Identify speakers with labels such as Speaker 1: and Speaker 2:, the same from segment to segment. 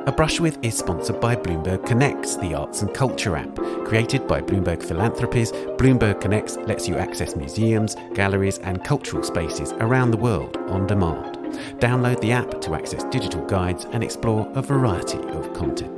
Speaker 1: A Brush With is sponsored by Bloomberg Connects, the arts and culture app. Created by Bloomberg Philanthropies, Bloomberg Connects lets you access museums, galleries and cultural spaces around the world on demand. Download the app to access digital guides and explore a variety of content.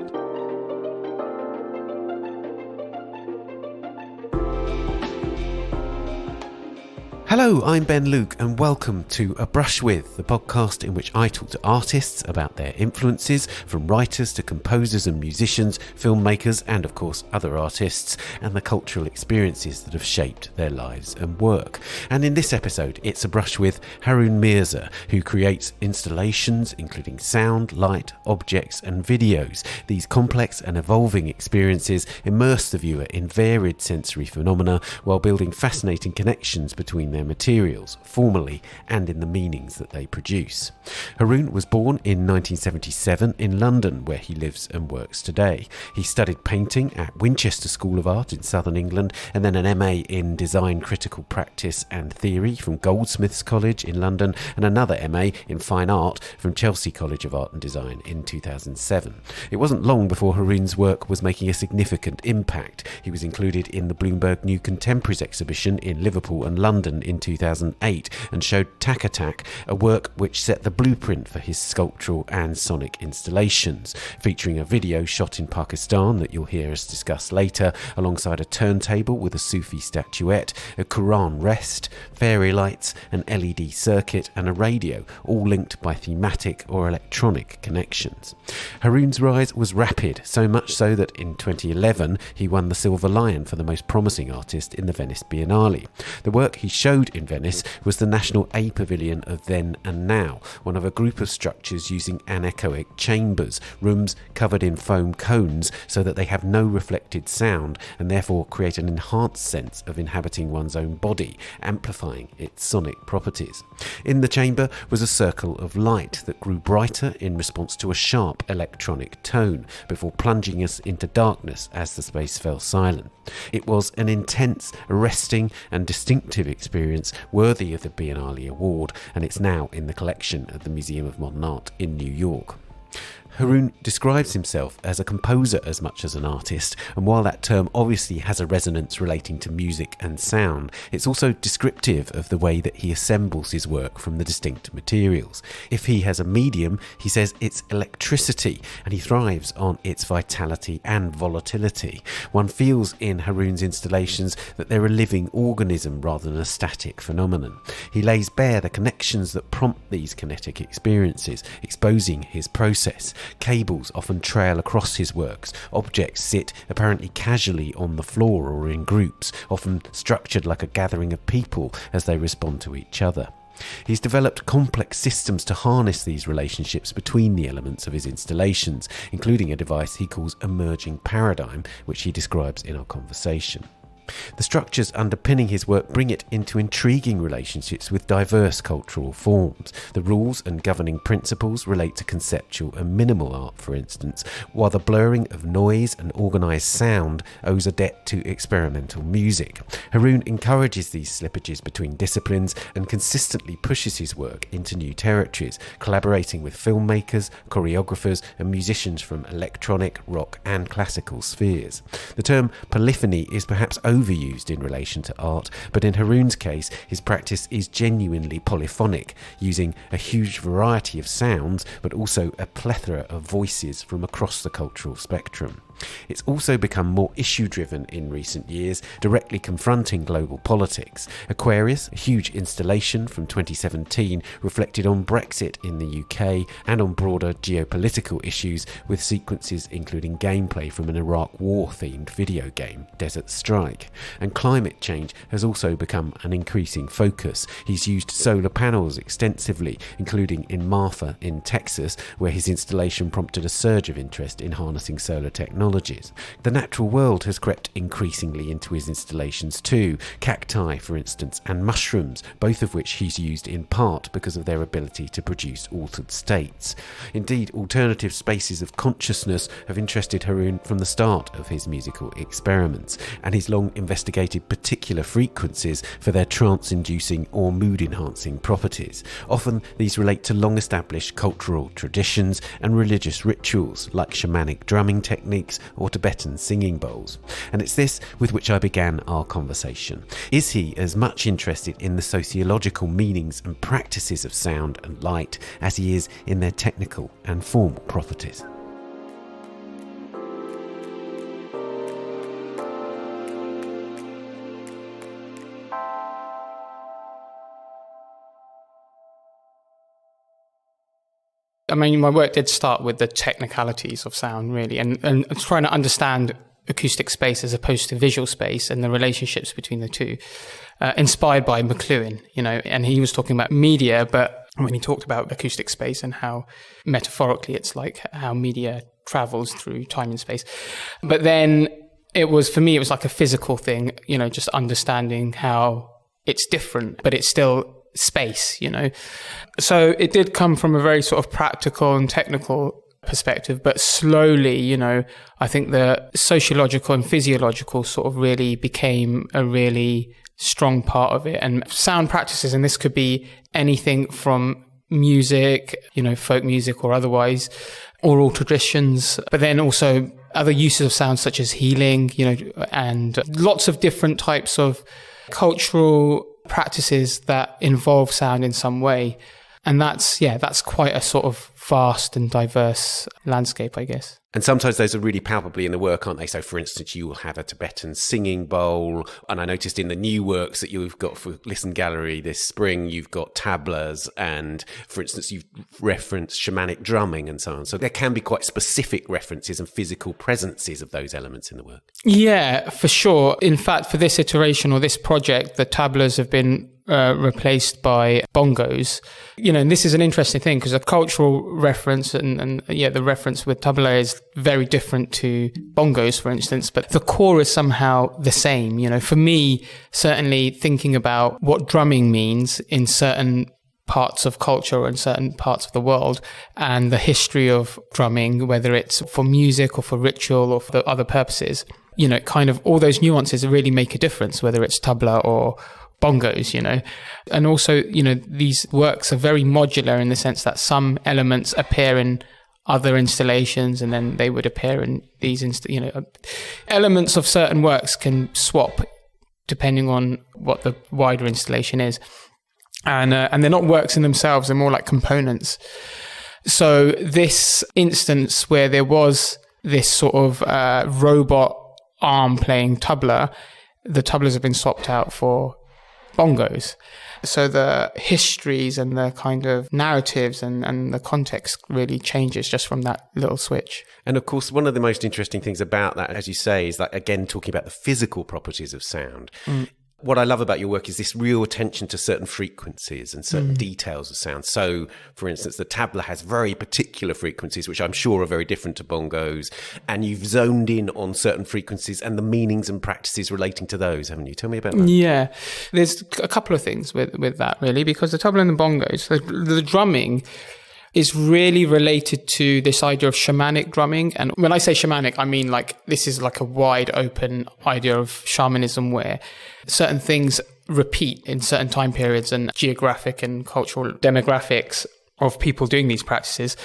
Speaker 1: Hello, I'm Ben Luke and welcome to A Brush With, the podcast in which I talk to artists about their influences, from writers to composers and musicians, filmmakers and of course other artists, and the cultural experiences that have shaped their lives and work. And in this episode, it's A Brush With Haroon Mirza, who creates installations including sound, light, objects and videos. These complex and evolving experiences immerse the viewer in varied sensory phenomena while building fascinating connections between their materials, formally and in the meanings that they produce. Haroon was born in 1977 in London, where he lives and works today. He studied painting at Winchester School of Art in southern England, and then an MA in Design Critical Practice and Theory from Goldsmiths College in London, and another MA in Fine Art from Chelsea College of Art and Design in 2007. It wasn't long before Haroon's work was making a significant impact. He was included in the Bloomberg New Contemporaries exhibition in Liverpool and London in 2008 and showed Tack Attack, a work which set the blueprint for his sculptural and sonic installations, featuring a video shot in Pakistan that you'll hear us discuss later, alongside a turntable with a Sufi statuette, a Quran rest, fairy lights, an LED circuit and a radio, all linked by thematic or electronic connections. Haroon's rise was rapid, so much so that in 2011 he won the Silver Lion for the most promising artist in the Venice Biennale. The work he showed in Venice was the National A Pavilion of Then and Now, one of a group of structures using anechoic chambers, rooms covered in foam cones so that they have no reflected sound and therefore create an enhanced sense of inhabiting one's own body, amplifying its sonic properties. In the chamber was a circle of light that grew brighter in response to a sharp electronic tone, before plunging us into darkness as the space fell silent. It was an intense, arresting and distinctive experience worthy of the Biennale Award, and it's now in the collection at the Museum of Modern Art in New York. Haroon describes himself as a composer as much as an artist, and while that term obviously has a resonance relating to music and sound, it's also descriptive of the way that he assembles his work from the distinct materials. If he has a medium, he says it's electricity, and he thrives on its vitality and volatility. One feels in Haroon's installations that they're a living organism rather than a static phenomenon. He lays bare the connections that prompt these kinetic experiences, exposing his process. Cables often trail across his works. Objects sit apparently casually on the floor or in groups, often structured like a gathering of people as they respond to each other. He's developed complex systems to harness these relationships between the elements of his installations, including a device he calls emerging paradigm, which he describes in our conversation. The structures underpinning his work bring it into intriguing relationships with diverse cultural forms. The rules and governing principles relate to conceptual and minimal art, for instance, while the blurring of noise and organised sound owes a debt to experimental music. Haroon encourages these slippages between disciplines and consistently pushes his work into new territories, collaborating with filmmakers, choreographers and musicians from electronic, rock and classical spheres. The term polyphony is perhaps overused in relation to art, but in Haroon's case, his practice is genuinely polyphonic, using a huge variety of sounds, but also a plethora of voices from across the cultural spectrum. It's also become more issue-driven in recent years, directly confronting global politics. Aquarius, a huge installation from 2017, reflected on Brexit in the UK and on broader geopolitical issues, with sequences including gameplay from an Iraq War-themed video game, Desert Strike. And climate change has also become an increasing focus. He's used solar panels extensively, including in Marfa in Texas, where his installation prompted a surge of interest in harnessing solar technology. technologies. The natural world has crept increasingly into his installations too. Cacti, for instance, and mushrooms, both of which he's used in part because of their ability to produce altered states. Indeed, alternative spaces of consciousness have interested Haroon from the start of his musical experiments, and he's long investigated particular frequencies for their trance-inducing or mood-enhancing properties. Often these relate to long-established cultural traditions and religious rituals like shamanic drumming techniques or Tibetan singing bowls. And it's this with which I began our conversation. Is he as much interested in the sociological meanings and practices of sound and light as he is in their technical and formal properties?
Speaker 2: I mean, my work did start with the technicalities of sound, really, and trying to understand acoustic space as opposed to visual space and the relationships between the two, inspired by McLuhan, and he was talking about media, but when he talked about acoustic space and how metaphorically it's like how media travels through time and space. But then for me, it was like a physical thing, just understanding how it's different, but it's still space, So it did come from a very sort of practical and technical perspective, but slowly, I think the sociological and physiological sort of really became a really strong part of it. And sound practices, and this could be anything from music, folk music or otherwise, oral traditions, but then also other uses of sound such as healing, and lots of different types of cultural practices that involve sound in some way. And that's quite a sort of vast and diverse landscape, I guess.
Speaker 1: And sometimes those are really palpably in the work, aren't they? So, for instance, you will have a Tibetan singing bowl. And I noticed in the new works that you've got for Listen Gallery this spring, you've got tablas. And, for instance, you've referenced shamanic drumming and so on. So there can be quite specific references and physical presences of those elements in the work. Yeah,
Speaker 2: for sure. In fact, for this iteration or this project, the tablas have been replaced by bongos, and this is an interesting thing because a cultural reference and the reference with tabla is very different to bongos, for instance, but the core is somehow the same. For me, certainly thinking about what drumming means in certain parts of culture or in certain parts of the world and the history of drumming, whether it's for music or for ritual or for other purposes, kind of all those nuances really make a difference, whether it's tabla or bongos, and also, these works are very modular in the sense that some elements appear in other installations and then they would appear in these, elements of certain works can swap depending on what the wider installation is. And they're not works in themselves, they're more like components. So this instance where there was this sort of robot arm playing tabla, the tablas have been swapped out for bongos. So the histories and the kind of narratives and the context really changes just from that little switch.
Speaker 1: And of course, one of the most interesting things about that, as you say, is that, again, talking about the physical properties of sound. What I love about your work is this real attention to certain frequencies and certain details of sound. So, for instance, the tabla has very particular frequencies, which I'm sure are very different to bongos. And you've zoned in on certain frequencies and the meanings and practices relating to those, haven't you? Tell me about that.
Speaker 2: Yeah, there's a couple of things with that, really, because the tabla and the bongos, the drumming is really related to this idea of shamanic drumming. And when I say shamanic, I mean this is like a wide open idea of shamanism where certain things repeat in certain time periods and geographic and cultural demographics of people doing these practices.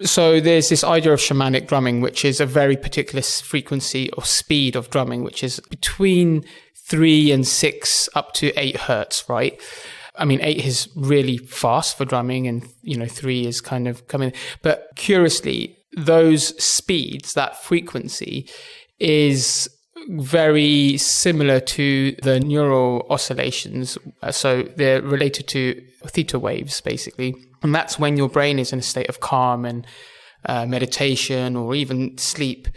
Speaker 2: So there's this idea of shamanic drumming, which is a very particular frequency or speed of drumming, which is between 3 and 6 up to 8 hertz, right? I mean, 8 is really fast for drumming and, 3 is kind of coming. But curiously, those speeds, that frequency is very similar to the neural oscillations. So they're related to theta waves, basically. And that's when your brain is in a state of calm and meditation or even sleep.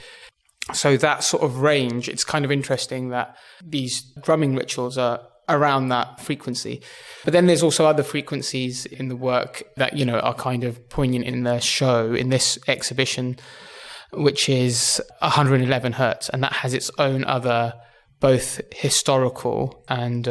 Speaker 2: So that sort of range, it's kind of interesting that these drumming rituals are around that frequency. But then there's also other frequencies in the work that, are kind of poignant in the show, in this exhibition. which is 111 hertz, and that has its own other both historical and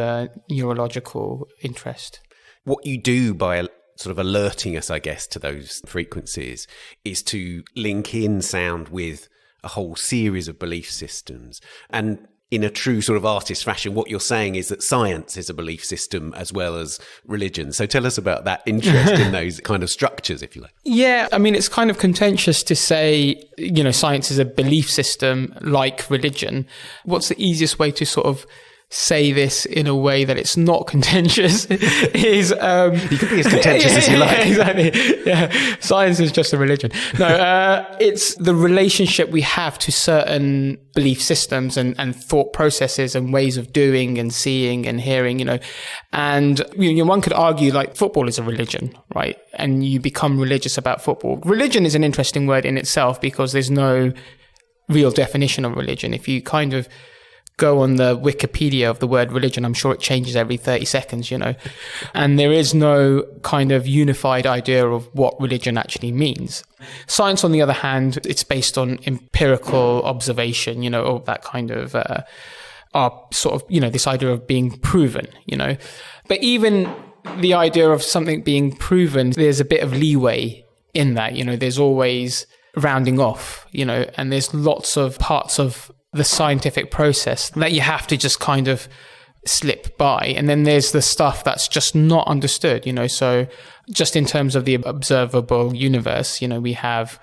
Speaker 2: neurological interest.
Speaker 1: What you do by sort of alerting us, I guess, to those frequencies is to link in sound with a whole series of belief systems. And in a true sort of artist fashion, what you're saying is that science is a belief system as well as religion. So tell us about that interest in those kind of structures, if you like.
Speaker 2: Yeah, I mean, it's kind of contentious to say, science is a belief system like religion. What's the easiest way to sort of say this in a way that it's not contentious is...
Speaker 1: you can be as contentious as you like.
Speaker 2: Yeah, exactly. Yeah. Science is just a religion. No, it's the relationship we have to certain belief systems and thought processes and ways of doing and seeing and hearing, And one could argue like football is a religion, right? And you become religious about football. Religion is an interesting word in itself because there's no real definition of religion. If you kind of go on the Wikipedia of the word religion, I'm sure it changes every 30 seconds, and there is no kind of unified idea of what religion actually means. Science, on the other hand, it's based on empirical observation, or that kind of, this idea of being proven, But even the idea of something being proven, there's a bit of leeway in that, there's always rounding off, and there's lots of parts of the scientific process that you have to just kind of slip by. And then there's the stuff that's just not understood, so just in terms of the observable universe, we have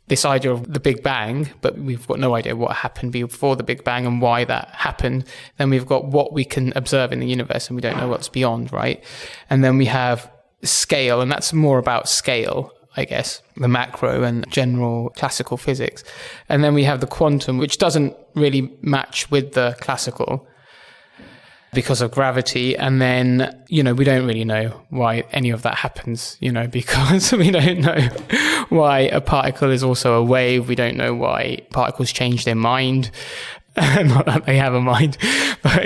Speaker 2: this idea of the Big Bang, but we've got no idea what happened before the Big Bang and why that happened. Then we've got what we can observe in the universe and we don't know what's beyond, right? And then we have scale, and that's more about scale, I guess, the macro and general classical physics. And then we have the quantum, which doesn't really match with the classical because of gravity. And then, we don't really know why any of that happens, because we don't know why a particle is also a wave. We don't know why particles change their mind. Not that they have a mind, but,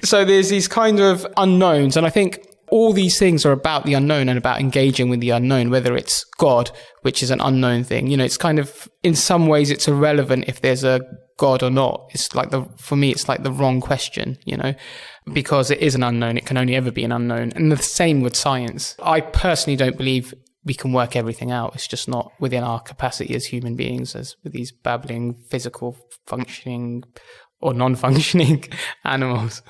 Speaker 2: so there's these kind of unknowns. And I think all these things are about the unknown and about engaging with the unknown, whether it's God, which is an unknown thing. It's kind of, in some ways, it's irrelevant if there's a God or not. It's like for me, it's like the wrong question, because it is an unknown. It can only ever be an unknown. And the same with science. I personally don't believe we can work everything out. It's just not within our capacity as human beings, as with these babbling, physical, functioning or non-functioning animals.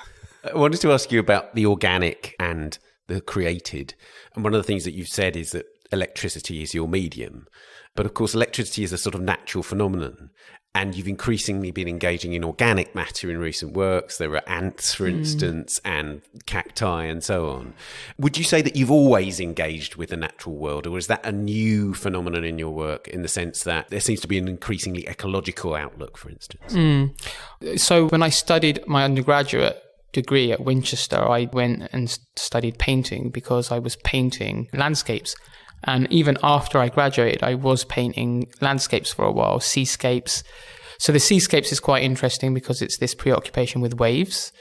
Speaker 1: I wanted to ask you about the organic and the created. And one of the things that you've said is that electricity is your medium. But of course, electricity is a sort of natural phenomenon. And you've increasingly been engaging in organic matter in recent works. There are ants, for instance, and cacti and so on. Would you say that you've always engaged with the natural world, or is that a new phenomenon in your work in the sense that there seems to be an increasingly ecological outlook, for instance?
Speaker 2: So when I studied my undergraduate degree at Winchester, I went and studied painting because I was painting landscapes. And even after I graduated, I was painting landscapes for a while, seascapes. So the seascapes is quite interesting because it's this preoccupation with waves.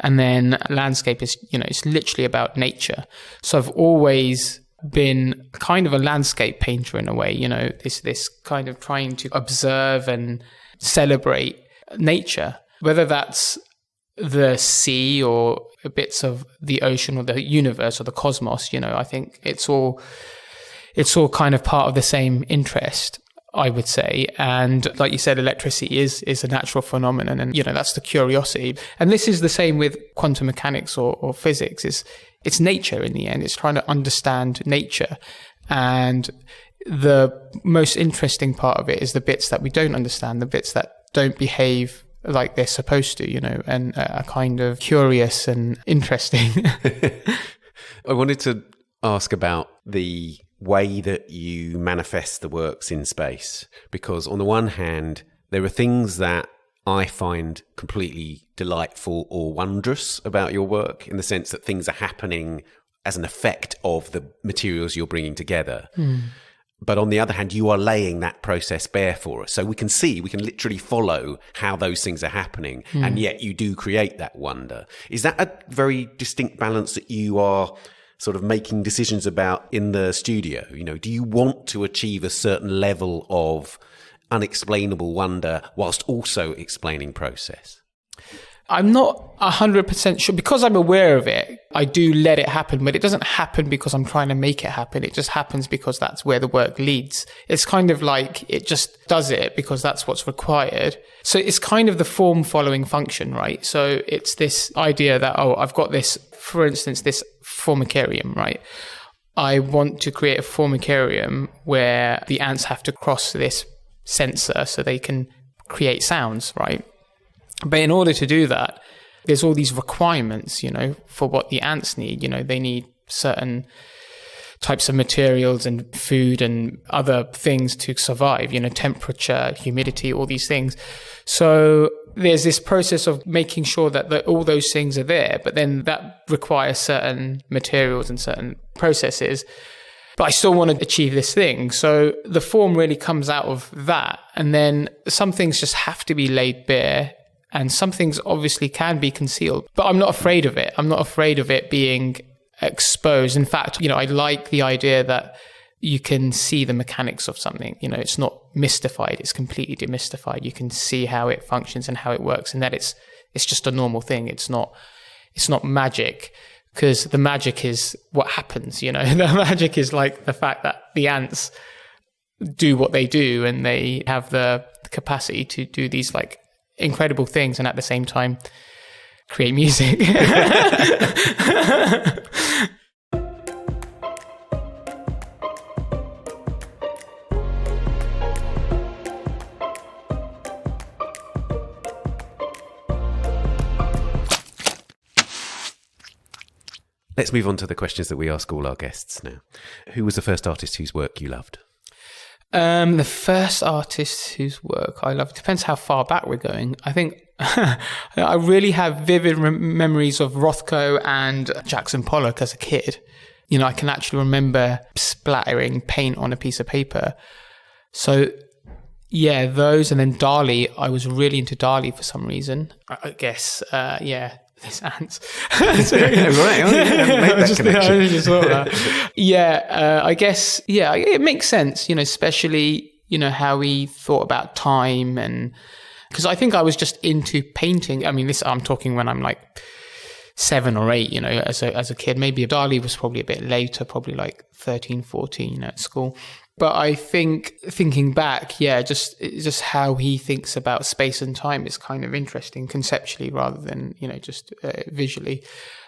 Speaker 2: And then landscape is, it's literally about nature. So I've always been kind of a landscape painter in a way, this kind of trying to observe and celebrate nature, whether that's the sea or bits of the ocean or the universe or the cosmos. I think it's all kind of part of the same interest, I would say. And like you said, electricity is a natural phenomenon, and that's the curiosity. And this is the same with quantum mechanics or physics. It's nature in the end. It's trying to understand nature. And the most interesting part of it is the bits that we don't understand, the bits that don't behave like they're supposed to, and are kind of curious and interesting.
Speaker 1: I wanted to ask about the way that you manifest the works in space, because on the one hand, there are things that I find completely delightful or wondrous about your work, in the sense that things are happening as an effect of the materials you're bringing together. But on the other hand, you are laying that process bare for us. So we can literally follow how those things are happening. And yet you do create that wonder. Is that a very distinct balance that you are sort of making decisions about in the studio? Do you want to achieve a certain level of unexplainable wonder whilst also explaining process?
Speaker 2: I'm not 100% sure. Because I'm aware of it, I do let it happen, but it doesn't happen because I'm trying to make it happen. It just happens because that's where the work leads. It's kind of like it just does it because that's what's required. So it's kind of the form following function, right? So it's this idea that, I've got this, for instance, this formicarium, right? I want to create a formicarium where the ants have to cross this sensor so they can create sounds, right? But in order to do that, there's all these requirements, for what the ants need. They need certain types of materials and food and other things to survive, temperature, humidity, all these things. So there's this process of making sure that all those things are there, but then that requires certain materials and certain processes. But I still want to achieve this thing. So the form really comes out of that. And then some things just have to be laid bare. And some things obviously can be concealed, but I'm not afraid of it. I'm not afraid of it being exposed. In fact, I like the idea that you can see the mechanics of something. It's not mystified. It's completely demystified. You can see how it functions and how it works, and that it's just a normal thing. It's not magic, because the magic is what happens. The magic is like the fact that the ants do what they do, and they have the capacity to do these like incredible things and at the same time create music.
Speaker 1: Let's move on to the questions that we ask all our guests now. Who was the first artist whose work you loved?
Speaker 2: The first artist whose work I love, depends how far back we're going. I think I really have vivid memories of Rothko and Jackson Pollock as a kid. I can actually remember splattering paint on a piece of paper. So yeah, those. And then Dalí, I was really into Dalí for some reason. I guess, there's ants. So,
Speaker 1: right. Made that connection.
Speaker 2: I guess, it makes sense, especially, how he thought about time. And because I think I was just into painting. I mean, I'm talking when I'm like 7 or 8, as a kid. Maybe Dalí was probably a bit later, probably like 13, 14, at school. But I think thinking back, just how he thinks about space and time is kind of interesting conceptually rather than, just visually.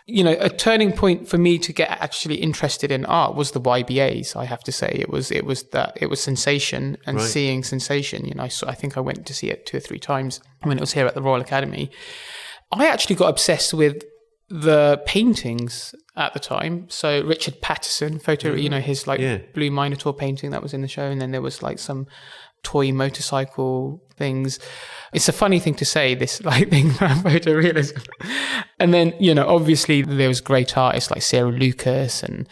Speaker 2: A turning point for me to get actually interested in art was the YBAs, I have to say. It was Sensation and
Speaker 1: right.
Speaker 2: Seeing Sensation. I think I went to see it 2 or 3 times when it was here at the Royal Academy. I actually got obsessed with the paintings at the time. So Richard Patterson his Blue Minotaur painting that was in the show, and then there was like some toy motorcycle things. It's a funny thing to say, this thing about photorealism. And then obviously there was great artists like Sarah Lucas and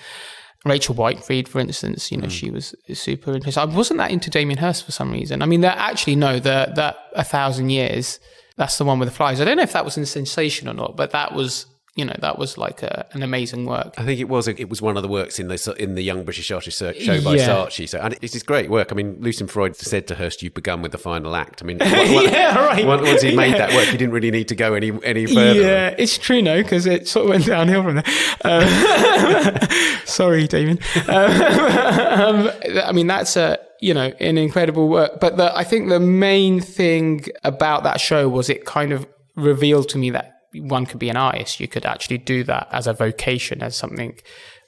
Speaker 2: Rachel Whiteread, for instance. She was super interesting. I wasn't that into Damien Hirst for some reason. I mean, that 1,000 Years, that's the one with the flies. I don't know if that was in Sensation or not, but that was that was like an amazing work.
Speaker 1: I think it was. It was one of the works in the Young British Artist show by Saatchi. So, and it's great work. I mean, Lucian Freud said to Hirst, "You've begun with the final act." I mean, once he made that work, he didn't really need to go any further. Yeah,
Speaker 2: it's true, no, because it sort of went downhill from there. Sorry, Damien. I mean, that's an incredible work. But I think the main thing about that show was it kind of revealed to me that one could be an artist. You could actually do that as a vocation, as something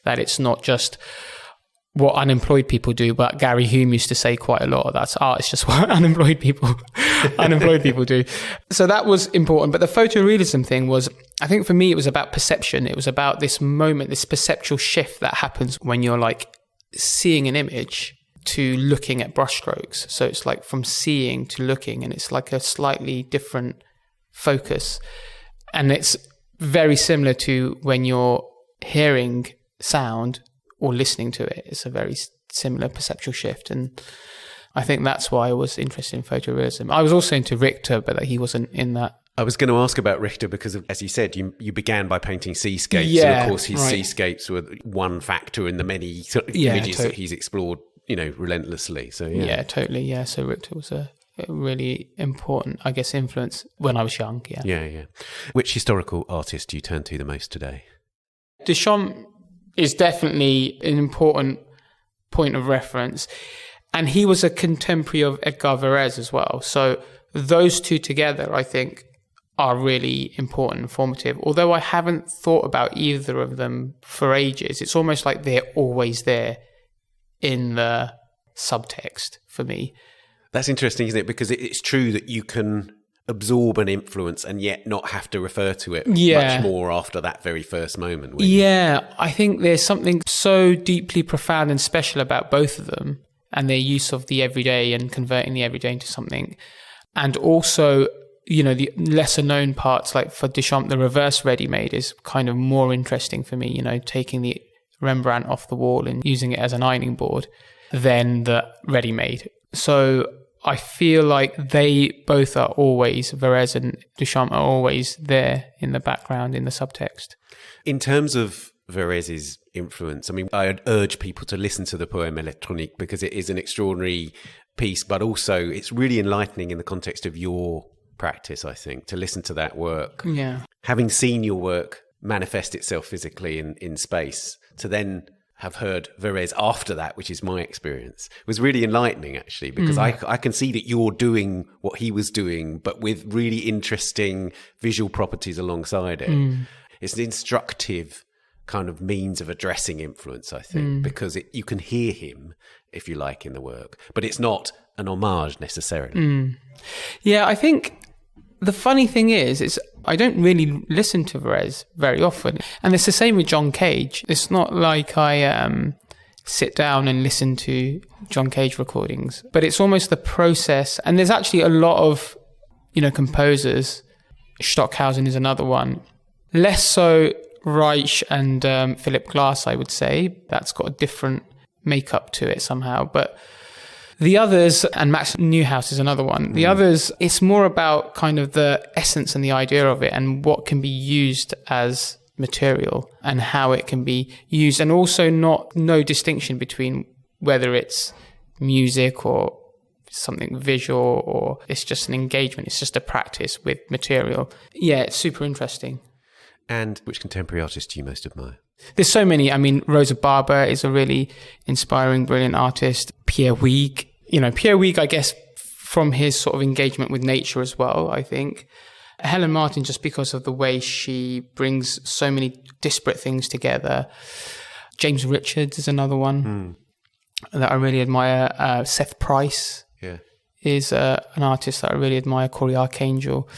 Speaker 2: that it's not just what unemployed people do, but Gary Hume used to say quite a lot, that's art is just what unemployed people do. So that was important. But the photorealism thing was, I think for me, it was about perception. It was about this moment, this perceptual shift that happens when you're like seeing an image to looking at brushstrokes. So it's like from seeing to looking, and it's like a slightly different focus. And it's very similar to when you're hearing sound or listening to it. It's a very similar perceptual shift. And I think that's why I was interested in photorealism. I was also into Richter, but he wasn't in that.
Speaker 1: I was going to ask about Richter because, as you said, you began by painting seascapes. And of course, his seascapes were one factor in the many images that he's explored, relentlessly. So, yeah.
Speaker 2: Yeah, totally. Yeah. So Richter was a a really important, I guess, influence when I was young.
Speaker 1: Yeah. Which historical artist do you turn to the most today?
Speaker 2: Duchamp is definitely an important point of reference. And he was a contemporary of Edgar Varese as well. So those two together, I think, are really important and formative. Although I haven't thought about either of them for ages, it's almost like they're always there in the subtext for me.
Speaker 1: That's interesting, isn't it? Because it's true that you can absorb an influence and yet not have to refer to it much more after that very first moment.
Speaker 2: Yeah, I think there's something so deeply profound and special about both of them and their use of the everyday and converting the everyday into something. And also, the lesser known parts, like for Duchamp, the reverse ready-made is kind of more interesting for me, taking the Rembrandt off the wall and using it as an ironing board than the ready-made. So I feel like they both are always, Varese and Duchamp are always there in the background, in the subtext.
Speaker 1: In terms of Varese's influence, I'd urge people to listen to the Poème électronique because it is an extraordinary piece, but also it's really enlightening in the context of your practice, I think, to listen to that work.
Speaker 2: Yeah.
Speaker 1: Having seen your work manifest itself physically in space, to then have heard Varese after that, which is my experience, was really enlightening, actually, because I can see that you're doing what he was doing, but with really interesting visual properties alongside it. It's an instructive kind of means of addressing influence, I think, because you can hear him, if you like, in the work, but it's not an homage necessarily.
Speaker 2: Yeah, I think the funny thing is I don't really listen to Varese very often. And it's the same with John Cage. It's not like I sit down and listen to John Cage recordings, but it's almost the process. And there's actually a lot of, composers. Stockhausen is another one. Less so Reich and Philip Glass, I would say. That's got a different makeup to it somehow. But the others, and Max Neuhaus is another one. The others, it's more about kind of the essence and the idea of it and what can be used as material and how it can be used. And also no distinction between whether it's music or something visual or it's just an engagement. It's just a practice with material. Yeah, it's super interesting.
Speaker 1: And which contemporary artist do you most admire?
Speaker 2: There's so many. Rosa Barber is a really inspiring, brilliant artist. Pierre Huyghe. Pierre Huyghe, I guess, from his sort of engagement with nature as well, I think. Helen Martin, just because of the way she brings so many disparate things together. James Richards is another one that I really admire. Seth Price is an artist that I really admire. Corey Archangel.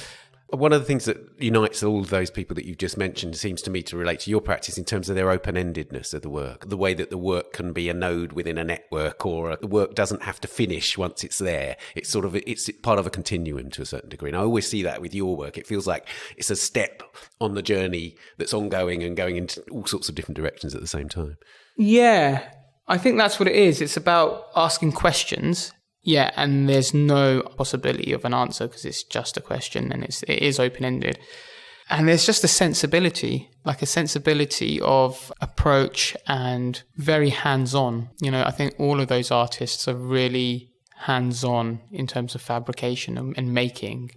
Speaker 1: One of the things that unites all of those people that you've just mentioned seems to me to relate to your practice in terms of their open-endedness of the work, the way that the work can be a node within a network, or the work doesn't have to finish once it's there. It's part of a continuum to a certain degree. And I always see that with your work. It feels like it's a step on the journey that's ongoing and going into all sorts of different directions at the same time. Yeah,
Speaker 2: I think that's what it is. It's about asking questions. Yeah, and there's no possibility of an answer because it's just a question and it is open-ended. And there's just a sensibility of approach and very hands-on. I think all of those artists are really hands-on in terms of fabrication and making,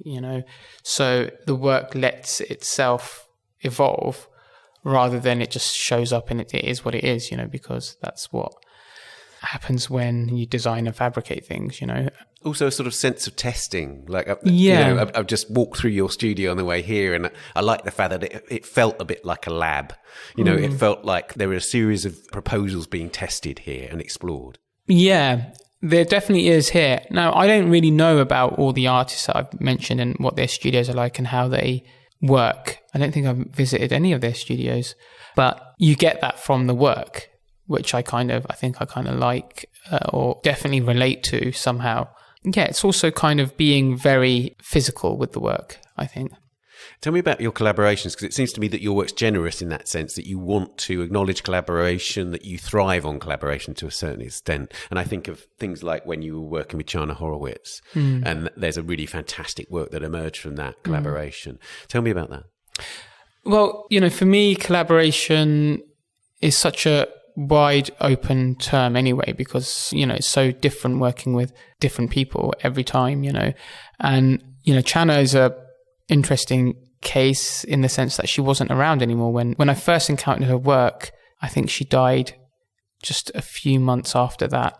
Speaker 2: So the work lets itself evolve rather than it just shows up and it is what it is, because that's what happens when you design and fabricate things,
Speaker 1: Also a sort of sense of testing. I've just walked through your studio on the way here and I like the fact that it felt a bit like a lab. It felt like there were a series of proposals being tested here and explored. Yeah, there definitely is here. Now, I don't really know about all the artists that I've mentioned and what their studios are like and how they work. I don't think I've visited any of their studios, but you get that from the work, which I think I kind of like or definitely relate to somehow. Yeah, it's also kind of being very physical with the work, I think. Tell me about your collaborations, because it seems to me that your work's generous in that sense, that you want to acknowledge collaboration, that you thrive on collaboration to a certain extent. And I think of things like when you were working with Chana Horowitz, and there's a really fantastic work that emerged from that collaboration. Tell me about that.
Speaker 2: Well, for me, collaboration is such a wide open term anyway, because, it's so different working with different people every time, And, Channa is a interesting case in the sense that she wasn't around anymore. When I first encountered her work, I think she died just a few months after that.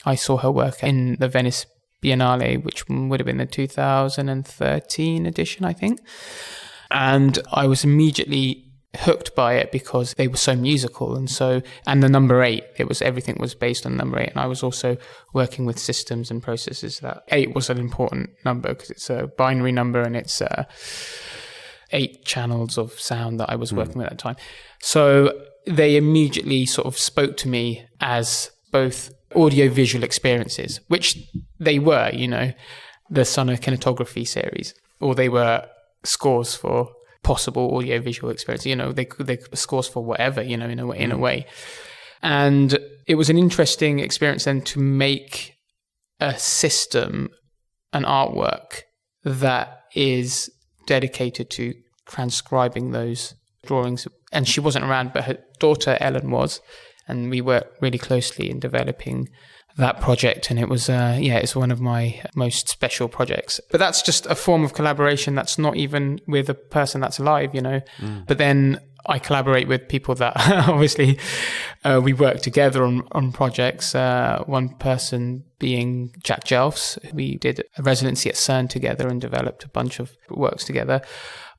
Speaker 2: I saw her work in the Venice Biennale, which would have been the 2013 edition, I think. And I was immediately hooked by it because they were so musical and the number 8, everything was based on number 8. And I was also working with systems and processes that 8 was an important number because it's a binary number and it's 8 channels of sound that I was working with at the time. So they immediately sort of spoke to me as both audio-visual experiences, which they were, the sonokinematography series, or they were scores for possible audio-visual experience. They scores for whatever, in a way. And it was an interesting experience then to make a system, an artwork that is dedicated to transcribing those drawings. And she wasn't around, but her daughter Ellen was, and we worked really closely in developing that project. And it was, it's one of my most special projects. But that's just a form of collaboration that's not even with a person that's alive, But then I collaborate with people that obviously we work together on projects. One person being Jack Jelfs. We did a residency at CERN together and developed a bunch of works together.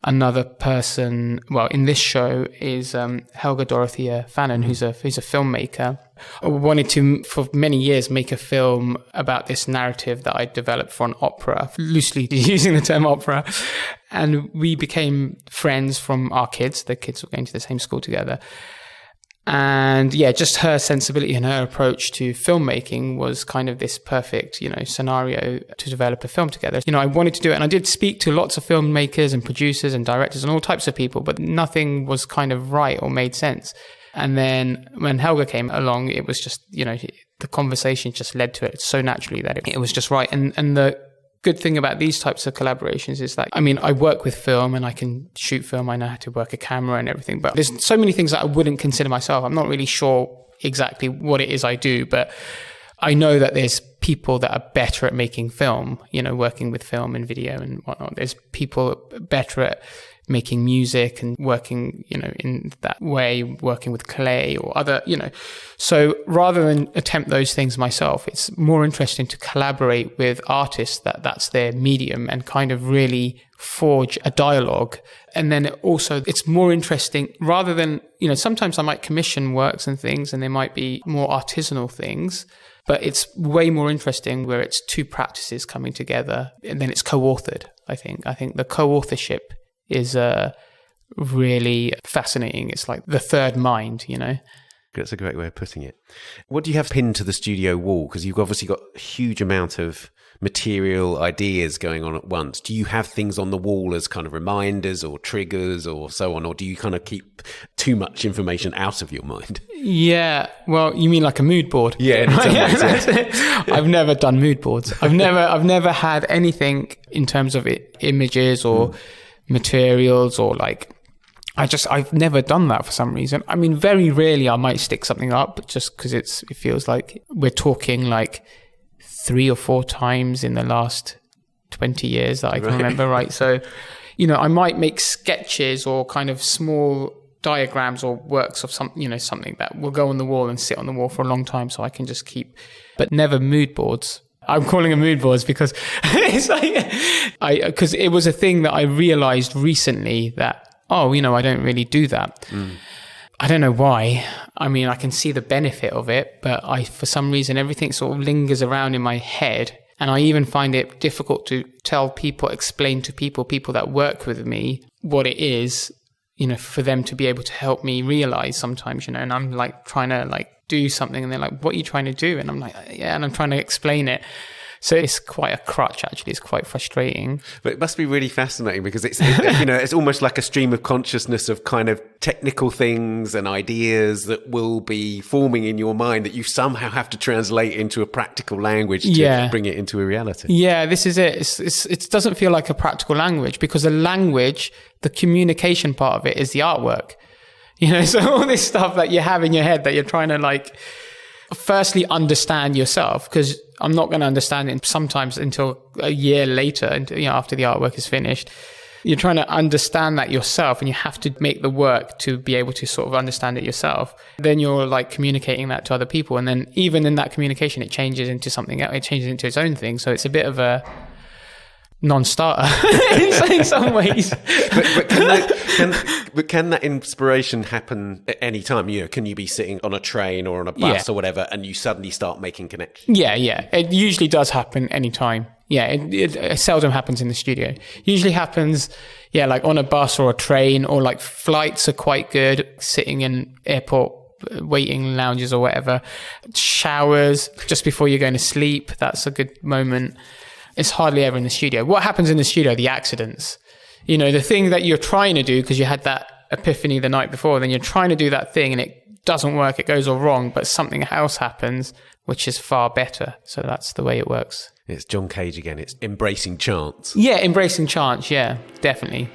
Speaker 2: Another person, in this show is Helga Dorothea Fannon, who's a filmmaker. I wanted to, for many years, make a film about this narrative that I developed for an opera, loosely using the term opera. And we became friends from our kids. The kids were going to the same school together. And just her sensibility and her approach to filmmaking was kind of this perfect, scenario to develop a film together. I wanted to do it, and I did speak to lots of filmmakers and producers and directors and all types of people, but nothing was kind of right or made sense. And then when Helga came along, it was just, the conversation just led to it so naturally that it was just right. And the good thing about these types of collaborations is that, I work with film and I can shoot film. I know how to work a camera and everything, but there's so many things that I wouldn't consider myself. I'm not really sure exactly what it is I do, but I know that there's people that are better at making film, working with film and video and whatnot. There's people better at making music and working, in that way, working with clay or other, So rather than attempt those things myself, it's more interesting to collaborate with artists that's their medium and kind of really forge a dialogue. And then also it's more interesting rather than, sometimes I might commission works and things and they might be more artisanal things, but it's way more interesting where it's two practices coming together and then it's co-authored, I think. I think the co-authorship is really fascinating. It's like the third mind,
Speaker 1: That's a great way of putting it. What do you have pinned to the studio wall? Because you've obviously got a huge amount of material ideas going on at once. Do you have things on the wall as kind of reminders or triggers or so on? Or do you kind of keep too much information out of your mind?
Speaker 2: Yeah. Well, you mean like a mood board?
Speaker 1: Yeah. In some ways, yeah.
Speaker 2: I've never done mood boards. I've never had anything in terms of images or materials or I've never done that for some reason. Very rarely I might stick something up just because it feels like we're talking 3 or 4 times in the last 20 years that I can remember, right? So, I might make sketches or kind of small diagrams or works of something that will go on the wall and sit on the wall for a long time so I can just keep, but never mood boards. I'm calling them mood boards because it's because it was a thing that I realized recently that, I don't really do that. I don't know why. I can see the benefit of it, but for some reason, everything sort of lingers around in my head. And I even find it difficult to explain to people that work with me what it is, for them to be able to help me realize sometimes, and I'm trying to do something and they're like, what are you trying to do? And I'm like, yeah, and I'm trying to explain it. So it's quite a crutch, actually. It's quite frustrating.
Speaker 1: But it must be really fascinating because it's almost like a stream of consciousness of kind of technical things and ideas that will be forming in your mind that you somehow have to translate into a practical language to bring it into a reality.
Speaker 2: Yeah, this is it. It doesn't feel like a practical language because the communication part of it is the artwork. So all this stuff that you have in your head that you're trying to like, firstly, understand yourself, because I'm not going to understand it sometimes until a year later, after the artwork is finished. You're trying to understand that yourself, and you have to make the work to be able to sort of understand it yourself. Then you're like communicating that to other people. And then even in that communication, it changes into something else. It changes into its own thing. So it's a bit of a non-starter in some ways.
Speaker 1: But can that inspiration happen at any time? Can you be sitting on a train or on a bus or whatever, and you suddenly start making connections?
Speaker 2: Yeah. It usually does happen anytime. Yeah, it seldom happens in the studio. Usually happens, like on a bus or a train, or like flights are quite good, sitting in airport waiting lounges or whatever. Showers just before you're going to sleep, that's a good moment. It's hardly ever in the studio. What happens in the studio? The accidents. The thing that you're trying to do, because you had that epiphany the night before, then you're trying to do that thing and it doesn't work, it goes all wrong, but something else happens, which is far better. So that's the way it works.
Speaker 1: It's John Cage again. It's embracing chance.
Speaker 2: Yeah, embracing chance. Yeah, definitely.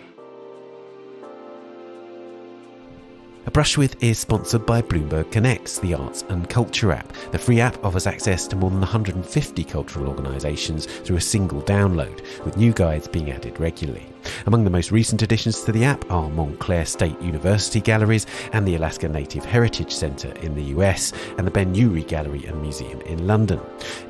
Speaker 1: A Brush With is sponsored by Bloomberg Connects, the arts and culture app. The free app offers access to more than 150 cultural organisations through a single download, with new guides being added regularly. Among the most recent additions to the app are Montclair State University galleries and the Alaska Native Heritage Centre in the US and the Ben Urey Gallery and Museum in London.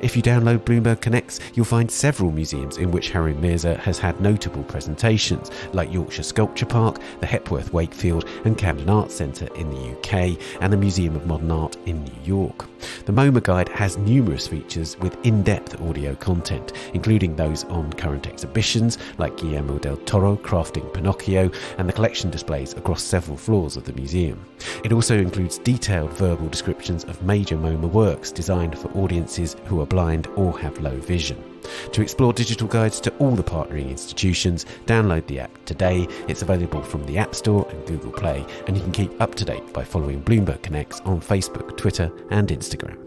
Speaker 1: If you download Bloomberg Connects, you'll find several museums in which Haroon Mirza has had notable presentations, like Yorkshire Sculpture Park, the Hepworth Wakefield and Camden Arts Centre in the UK, and the Museum of Modern Art in New York. The MoMA guide has numerous features with in-depth audio content, including those on current exhibitions like Guillermo del Toro crafting Pinocchio and the collection displays across several floors of the museum. It also includes detailed verbal descriptions of major MoMA works designed for audiences who are blind or have low vision. To explore digital guides to all the partnering institutions, download the app today. It's available from the App Store and Google Play, and you can keep up to date by following Bloomberg Connects on Facebook, Twitter and Instagram.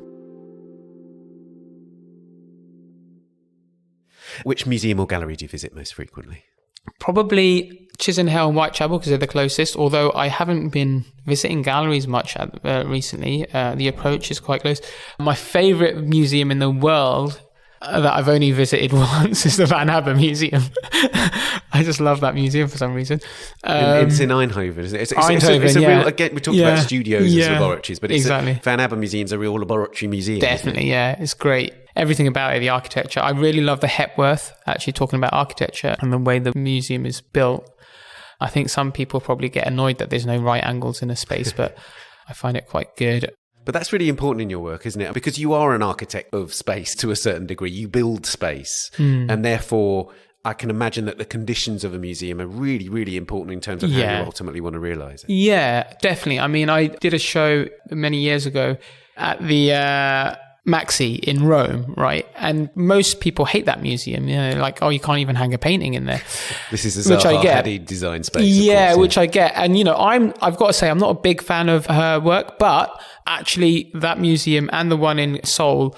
Speaker 1: Which museum or gallery do you visit most frequently?
Speaker 2: Probably Chisenhale and Whitechapel, because they're the closest, although I haven't been visiting galleries much recently. The approach is quite close. My favourite museum in the world that I've only visited once is the Van Abbe Museum. I just love that museum for some reason.
Speaker 1: It's in Eindhoven, isn't it?
Speaker 2: Eindhoven,
Speaker 1: it's a real, again, we talked about studios as laboratories, but Van Abbe Museum's a real laboratory museum.
Speaker 2: Definitely, it's great. Everything about it, the architecture. I really love the Hepworth, actually talking about architecture and the way the museum is built. I think some people probably get annoyed that there's no right angles in a space, but I find it quite good.
Speaker 1: But that's really important in your work, isn't it? Because you are an architect of space to a certain degree. You build space. And therefore, I can imagine that the conditions of a museum are really, really important in terms of how you ultimately want to realise it. Yeah,
Speaker 2: definitely. I mean, I did a show many years ago at the Maxi in Rome, right? And most people hate that museum. Like, you can't even hang a painting in there.
Speaker 1: This is a Zaha design space.
Speaker 2: Yeah, which I get. And, I've got to say, I'm not a big fan of her work, but actually that museum and the one in Seoul,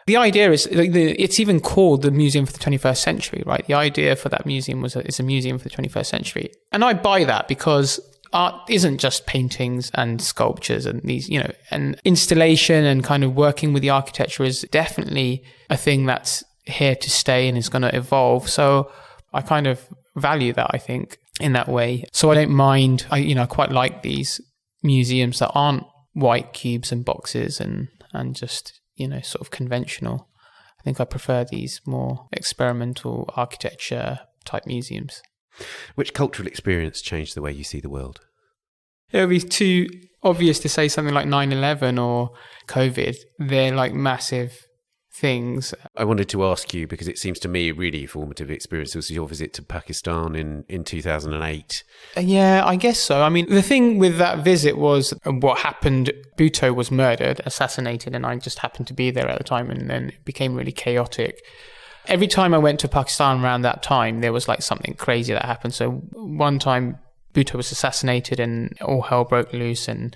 Speaker 2: the idea is, it's even called the Museum for the 21st Century, right? The idea for that museum is a museum for the 21st century. And I buy that because art isn't just paintings and sculptures and these, and installation and kind of working with the architecture is definitely a thing that's here to stay and is going to evolve. So I kind of value that, I think, in that way. So I don't mind, I quite like these museums that aren't white cubes and boxes and just, sort of conventional. I think I prefer these more experimental architecture type museums.
Speaker 1: Which cultural experience changed the way you see the world?
Speaker 2: It would be too obvious to say something like 9/11 or COVID. They're like massive things.
Speaker 1: I wanted to ask you, because it seems to me a really formative experience, was your visit to Pakistan in 2008.
Speaker 2: Yeah, I guess so. I mean, the thing with that visit was what happened. Bhutto was murdered, assassinated, and I just happened to be there at the time, and then it became really chaotic. Every time I went to Pakistan around that time, there was like something crazy that happened. So one time Bhutto was assassinated and all hell broke loose and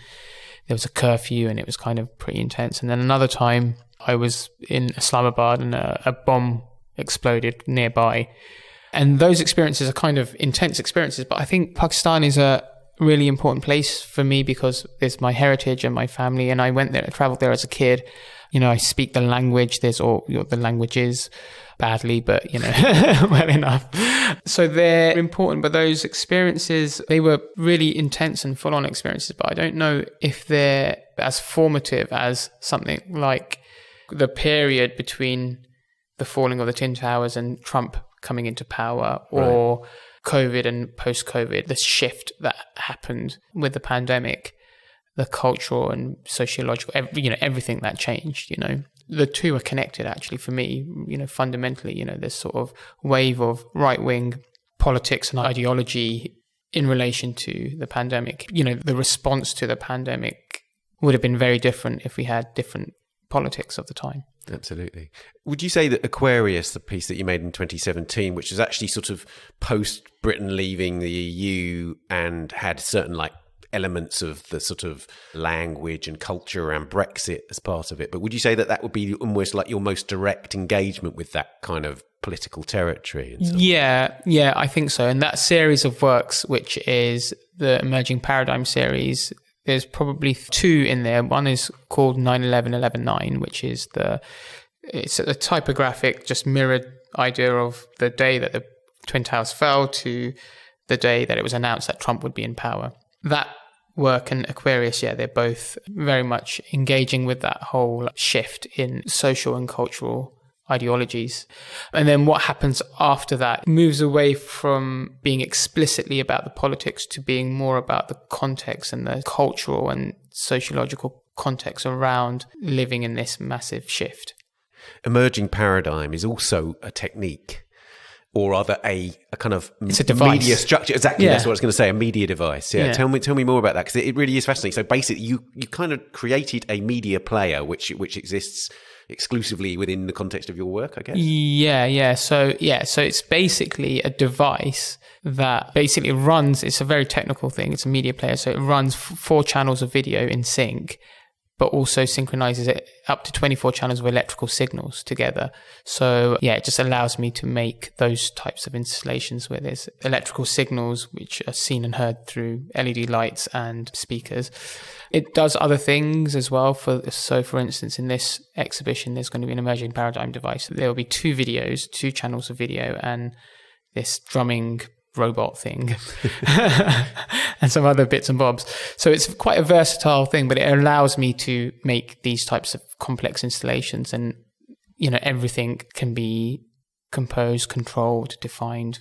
Speaker 2: there was a curfew and it was kind of pretty intense. And then another time I was in Islamabad and a bomb exploded nearby. And those experiences are kind of intense experiences. But I think Pakistan is a really important place for me because there's my heritage and my family, and I traveled there as a kid. I speak the language. There's all the languages badly, but well enough. So they're important, but those experiences, they were really intense and full-on experiences, but I don't know if they're as formative as something like the period between the falling of the Twin Towers and Trump coming into power, or COVID and post-COVID, the shift that happened with the pandemic, the cultural and sociological, everything that changed, The two are connected actually for me, fundamentally, this sort of wave of right-wing politics and ideology in relation to the pandemic. The response to the pandemic would have been very different if we had different politics of the time.
Speaker 1: Absolutely. Would you say that Aquarius, the piece that you made in 2017, which was actually sort of post Britain leaving the EU and had certain elements of the sort of language and culture around Brexit as part of it, but would you say that would be almost like your most direct engagement with that kind of political territory?
Speaker 2: Yeah, I think so. And that series of works, which is the Emerging Paradigm series, there's probably two in there. One is called 9/11/11/9, which is it's a typographic, just mirrored idea of the day that the Twin Towers fell to the day that it was announced that Trump would be in power. That work and Aquarius, they're both very much engaging with that whole shift in social and cultural ideologies. And then what happens after that moves away from being explicitly about the politics to being more about the context and the cultural and sociological context around living in this massive shift.
Speaker 1: Emerging paradigm is also a technique, or rather a kind of media structure. Exactly, that's what I was going to say, a media device. Yeah. Tell me more about that, because it really is fascinating. So basically, you kind of created a media player which exists exclusively within the context of your work, I guess? Yeah.
Speaker 2: So it's basically a device that basically runs, it's a very technical thing, it's a media player, so it runs 4 channels of video in sync, but also synchronizes it up to 24 channels of electrical signals together. So it just allows me to make those types of installations where there's electrical signals which are seen and heard through LED lights and speakers. It does other things as well. For instance, in this exhibition, there's going to be an emerging paradigm device. There will be 2 channels of video, and this drumming robot thing and some other bits and bobs. So it's quite a versatile thing, but it allows me to make these types of complex installations, and everything can be composed, controlled, defined,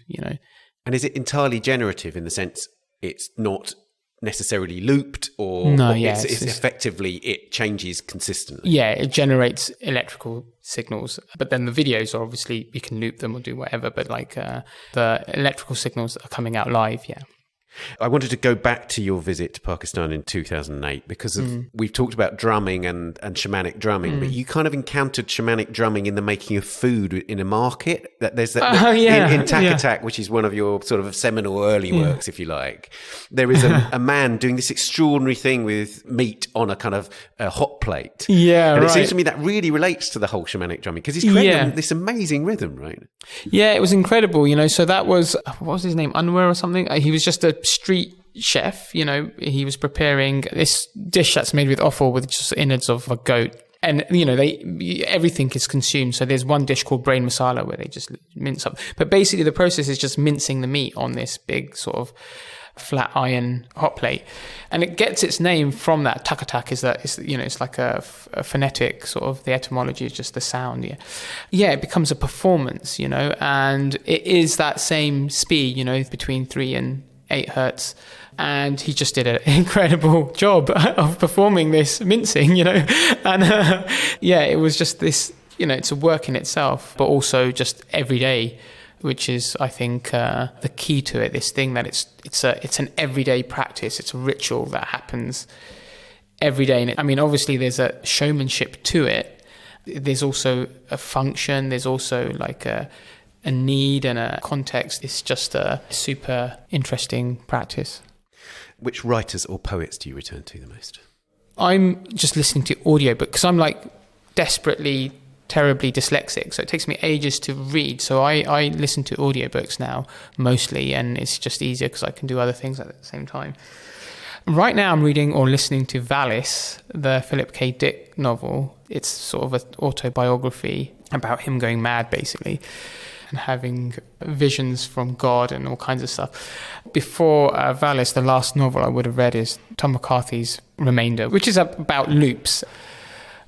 Speaker 1: And is it entirely generative in the sense it's not necessarily looped, or it's effectively, it changes consistently? Yeah,
Speaker 2: it generates electrical signals, but then the videos are obviously, you can loop them or do whatever, but the electrical signals are coming out live.
Speaker 1: I wanted to go back to your visit to Pakistan in 2008 because we've talked about drumming and shamanic drumming, but you kind of encountered shamanic drumming in the making of food in a market. There's that in Takatak, which is one of your sort of seminal early works, if you like. There is a man doing this extraordinary thing with meat on a kind of a hot plate. And it seems to me that really relates to the whole shamanic drumming, because he's creating this amazing rhythm, right? Yeah,
Speaker 2: it was incredible. So that was, what was his name? Anwar or something? He was just a street chef. He was preparing this dish that's made with offal, with just innards of a goat, and everything is consumed. So there's one dish called brain masala where they just mince up, but basically the process is just mincing the meat on this big sort of flat iron hot plate, and it gets its name from that. Takatak it's like a phonetic sort of, the etymology is just the sound. It becomes a performance, and it is that same speed, between 3 and 8 hertz, and he just did an incredible job of performing this mincing, and it was just this, it's a work in itself, but also just every day, which is, I think, the key to it. This thing that it's an everyday practice. It's a ritual that happens every day. And obviously, there's a showmanship to it. There's also a function. There's also like a need and a context. It's just a super interesting practice.
Speaker 1: Which writers or poets do you return to the most?
Speaker 2: I'm just listening to audio, because I'm desperately terribly dyslexic, so it takes me ages to read. So I listen to audiobooks now mostly, and it's just easier because I can do other things at the same time. Right now I'm reading or listening to Valis, the Philip K. Dick novel. It's sort of an autobiography about him going mad, basically, and having visions from God and all kinds of stuff. Before Valis, the last novel I would have read is Tom McCarthy's Remainder, which is about loops.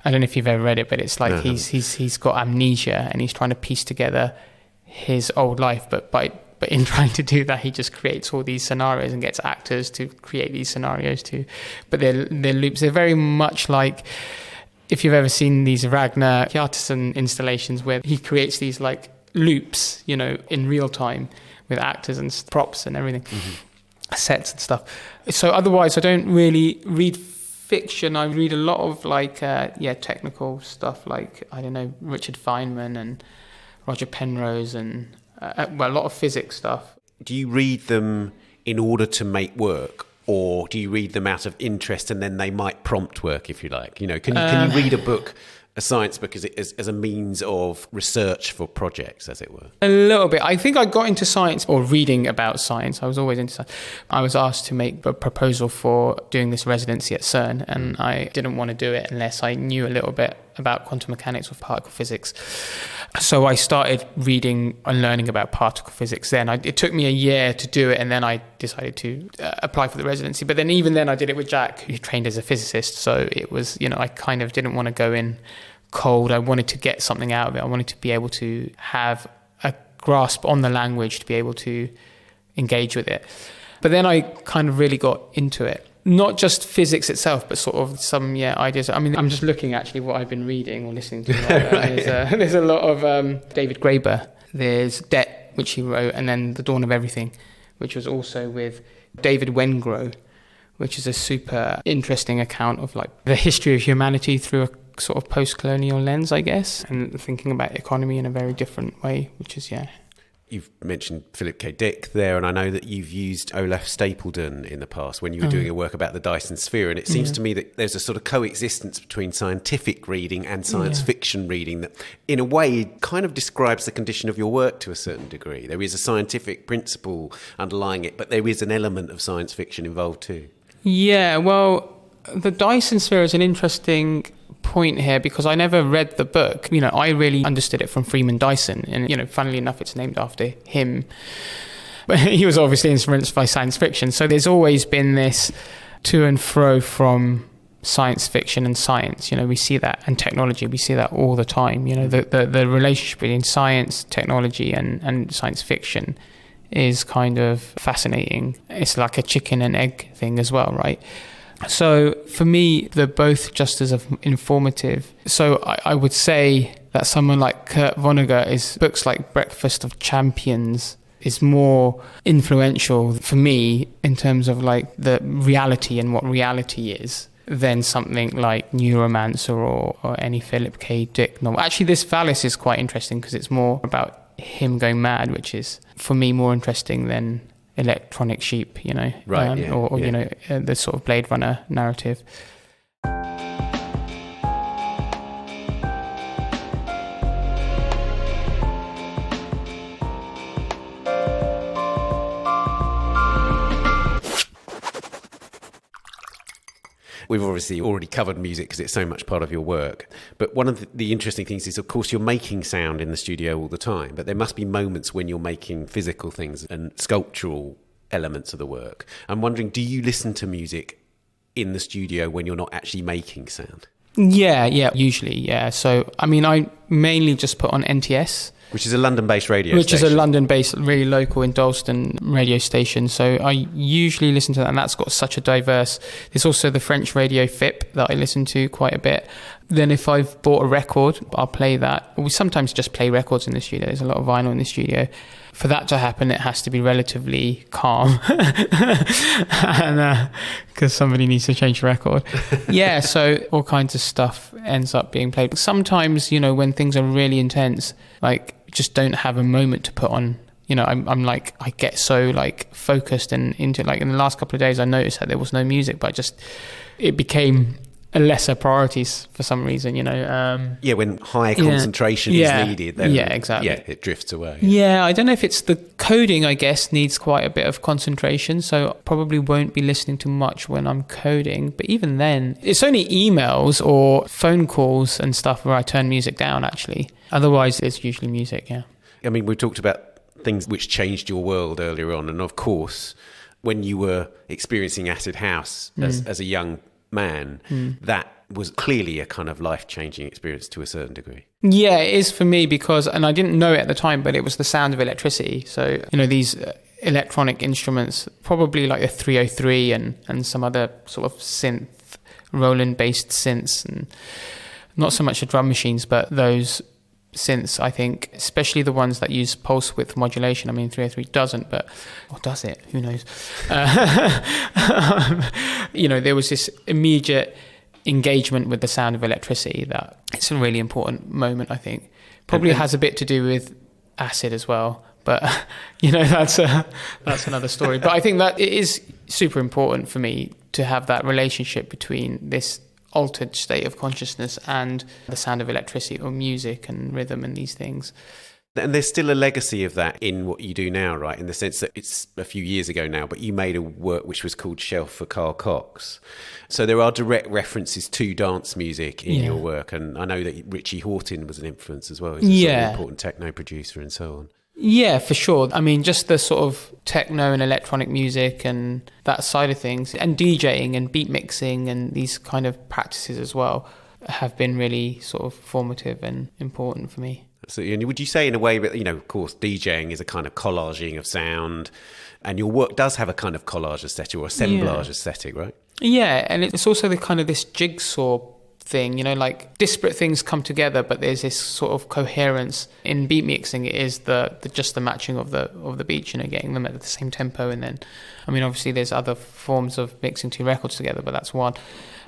Speaker 2: I don't know if you've ever read it, but it's like he's got amnesia and he's trying to piece together his old life, but in trying to do that, he just creates all these scenarios and gets actors to create these scenarios too. But they're loops. They're very much like, if you've ever seen these Ragnar Kjartason installations where he creates these like loops, in real time with actors and props and everything, sets and stuff. So otherwise, I don't really read fiction. I read a lot of like, technical stuff like, I don't know, Richard Feynman and Roger Penrose and a lot of physics stuff.
Speaker 1: Do you read them in order to make work, or do you read them out of interest and then they might prompt work, if you like? Can you read a book, a science book, as a means of research for projects, as it were?
Speaker 2: A little bit. I think I got into science, or reading about science. I was always into science. I was asked to make a proposal for doing this residency at CERN, and I didn't want to do it unless I knew a little bit about quantum mechanics or particle physics. So I started reading and learning about particle physics then. It took me a year to do it, and then I decided to apply for the residency. But then even then I did it with Jack, who trained as a physicist. So it was, I kind of didn't want to go in cold. I wanted to get something out of it. I wanted to be able to have a grasp on the language to be able to engage with it. But then I kind of really got into it. Not just physics itself, but sort of some ideas. I mean, I'm just looking actually what I've been reading or listening to. Right. There's a lot of David Graeber. There's Debt, which he wrote, and then The Dawn of Everything, which was also with David Wengrow, which is a super interesting account of like the history of humanity through a sort of post-colonial lens, I guess, and thinking about economy in a very different way, which is,
Speaker 1: You've mentioned Philip K. Dick there, and I know that you've used Olaf Stapledon in the past when you were doing a work about the Dyson sphere, and it seems to me that there's a sort of coexistence between scientific reading and science fiction reading that, in a way, kind of describes the condition of your work to a certain degree. There is a scientific principle underlying it, but there is an element of science fiction involved too. Yeah,
Speaker 2: well, the Dyson sphere is an interesting point here because I never read the book. I really understood it from Freeman Dyson, and funnily enough, it's named after him. But he was obviously influenced by science fiction. So there's always been this to and fro from science fiction and science. We see that, and technology. We see that all the time. The relationship between science, technology, and science fiction is kind of fascinating. It's like a chicken and egg thing as well, right? So for me, they're both just as informative. So I would say that someone like Kurt Vonnegut books like Breakfast of Champions is more influential for me in terms of like the reality and what reality is than something like Neuromancer or any Philip K. Dick novel. Actually, this Valis is quite interesting because it's more about him going mad, which is for me more interesting than Electronic Sheep,
Speaker 1: right,
Speaker 2: or the sort of Blade Runner narrative.
Speaker 1: We've obviously already covered music because it's so much part of your work. But one of the interesting things is, of course, you're making sound in the studio all the time, but there must be moments when you're making physical things and sculptural elements of the work. I'm wondering, do you listen to music in the studio when you're not actually making sound?
Speaker 2: Yeah, usually, yeah. So, I mean, I mainly just put on NTS.
Speaker 1: Which is a London-based radio
Speaker 2: station. Which is a London-based, really local in Dalston radio station. So I usually listen to that, and that's got such a diverse... There's also the French radio FIP that I listen to quite a bit. Then if I've bought a record, I'll play that. We sometimes just play records in the studio. There's a lot of vinyl in the studio. For that to happen, it has to be relatively calm. And because somebody needs to change the record. Yeah, so all kinds of stuff ends up being played. Sometimes, when things are really intense, like... just don't have a moment to put on. I'm like, I get so like focused and into like in the last couple of days I noticed that there was no music, but it became a lesser priorities for some reason, you know.
Speaker 1: When higher concentration is needed, then
Speaker 2: exactly.
Speaker 1: It drifts away.
Speaker 2: Yeah, I don't know if it's the coding, I guess, needs quite a bit of concentration, so I probably won't be listening to much when I'm coding. But even then, it's only emails or phone calls and stuff where I turn music down, actually. Otherwise, it's usually music, yeah.
Speaker 1: I mean, we talked about things which changed your world earlier on, and of course, when you were experiencing acid house as a young man, that was clearly a kind of life-changing experience to a certain degree.
Speaker 2: Yeah, it is for me because, and I didn't know it at the time, but it was the sound of electricity. So, you know, these electronic instruments, probably like a 303 and some other sort of synth, Roland-based synths, and not so much the drum machines, but those synths, I think, especially the ones that use pulse width modulation. I mean, 303 doesn't, but, or does it? Who knows? You know, there was this immediate engagement with the sound of electricity that it's a really important moment, I think. Probably has a bit to do with acid as well, but, you know, that's another story. But I think that it is super important for me to have that relationship between this altered state of consciousness and the sound of electricity or music and rhythm and these things.
Speaker 1: And there's still a legacy of that in what you do now, right? In the sense that it's a few years ago now, but you made a work which was called Shelf for Carl Cox. So there are direct references to dance music in your work. And I know that Richie Hawtin was an influence as well. He's a sort of important techno producer and so on.
Speaker 2: Yeah, for sure. I mean, just the sort of techno and electronic music and that side of things, and DJing and beat mixing and these kind of practices as well have been really sort of formative and important for me.
Speaker 1: So, and would you say in a way that, you know, of course, DJing is a kind of collaging of sound, and your work does have a kind of collage aesthetic or assemblage aesthetic, right? Yeah,
Speaker 2: and it's also the kind of this jigsaw thing, you know, like disparate things come together, but there's this sort of coherence. In beat mixing, it is the just the matching of the beats, you know, getting them at the same tempo. And then, I mean, obviously there's other forms of mixing two records together, but that's one.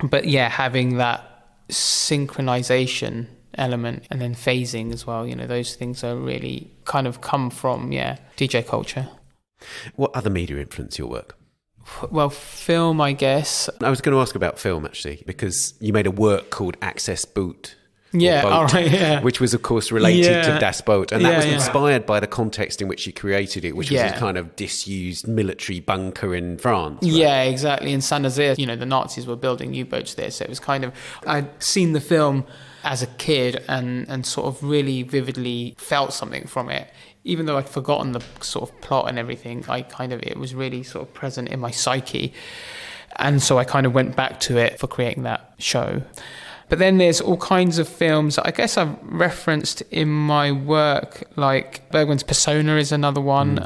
Speaker 2: But yeah, having that synchronization element and then phasing as well, you know, those things are really kind of come from DJ culture.
Speaker 1: What other media influence your work?
Speaker 2: Well, film, I guess.
Speaker 1: I was going to ask about film, actually, because you made a work called Access Boot. Which was, of course, related to Das Boot. And that was inspired by the context in which you created it, which was a kind of disused military bunker in France. Right?
Speaker 2: Yeah, exactly. In Saint-Nazaire, you know, the Nazis were building U-boats there. So it was kind of, I'd seen the film as a kid and sort of really vividly felt something from it. Even though I'd forgotten the sort of plot and everything, it was really sort of present in my psyche. And so I kind of went back to it for creating that show. But then there's all kinds of films I guess I've referenced in my work, like Bergman's Persona is another one.